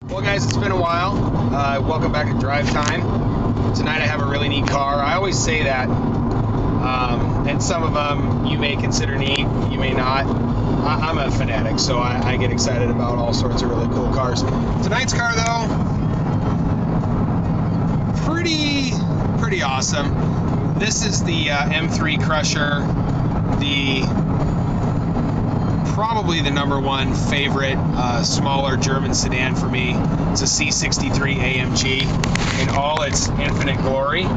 Well guys, it's been a while. Welcome back to Drive Time. Tonight I have a really neat car. I always say that, and some of them you may consider neat, you may not. I'm a fanatic, so I get excited about all sorts of really cool cars. Tonight's car though, pretty awesome. This is the M3 Crusher, probably the #1 favorite smaller German sedan for me. It's a C63 AMG in all its infinite glory. You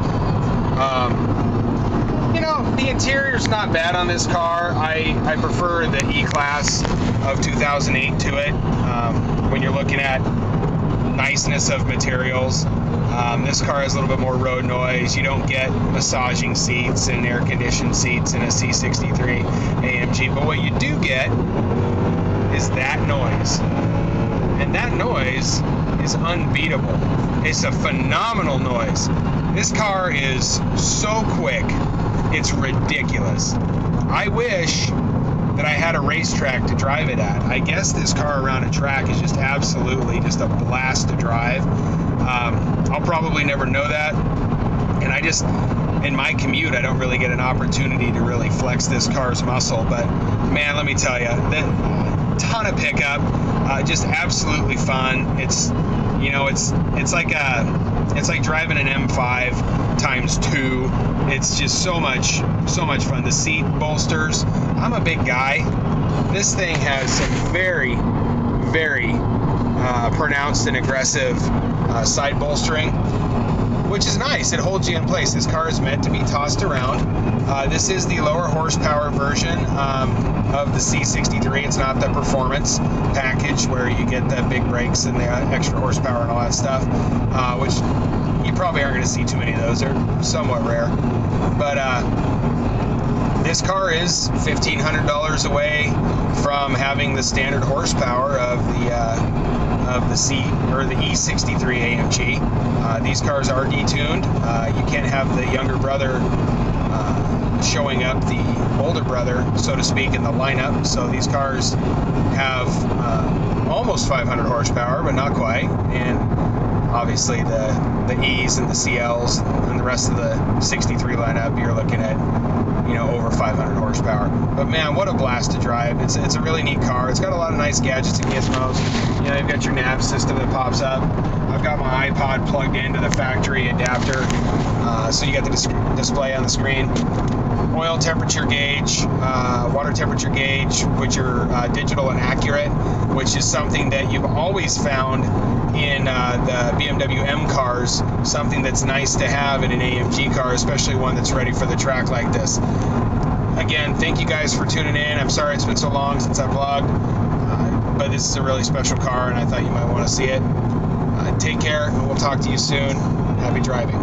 know, the interior's not bad on this car. I prefer the E-Class of 2008 to it. When you're looking at niceness of materials, this car has a little bit more road noise. You don't get massaging seats and air-conditioned seats in a C63 AMG, but what you do get is that noise, and that noise is unbeatable. It's a phenomenal noise. This car is so quick, it's ridiculous. I wish that I had a racetrack to drive it at. I guess this car around a track is just absolutely just a blast to drive. I'll probably never know that, and in my commute, I don't really get an opportunity to really flex this car's muscle. But man, let me tell you, ton of pickup, just absolutely fun. It's like driving an M5 ×2. It's just so much fun. The seat bolsters, I'm a big guy. This thing has some very pronounced and aggressive side bolstering, which is nice. It holds you in place. This car is meant to be tossed around. This is the lower horsepower version of the C63. It's not the performance package where you get the big brakes and the extra horsepower and all that stuff, which you probably aren't going to see too many of those. They're somewhat rare. But this car is $1,500 away from having the standard horsepower of the E63 AMG. These cars are detuned. You can't have the younger brother showing up the older brother, so to speak, in the lineup. So these cars have almost 500 horsepower, but not quite. And obviously the E's and the CLs and the rest of the 63 lineup, you're looking at, over 500 horsepower. But man, what a blast to drive. It's a really neat car. It's got a lot of nice gadgets and gizmos. You've got your nav system that pops up. I've got my iPod plugged into the factory adapter, so you got the display on the screen. Oil temperature gauge, water temperature gauge, which are digital and accurate, which is something that you've always found in the BMW M cars, something that's nice to have in an AMG car, especially one that's ready for the track like this. Again, thank you guys for tuning in. I'm sorry it's been so long since I vlogged, but this is a really special car and I thought you might want to see it. Take care, and we'll talk to you soon. Happy driving.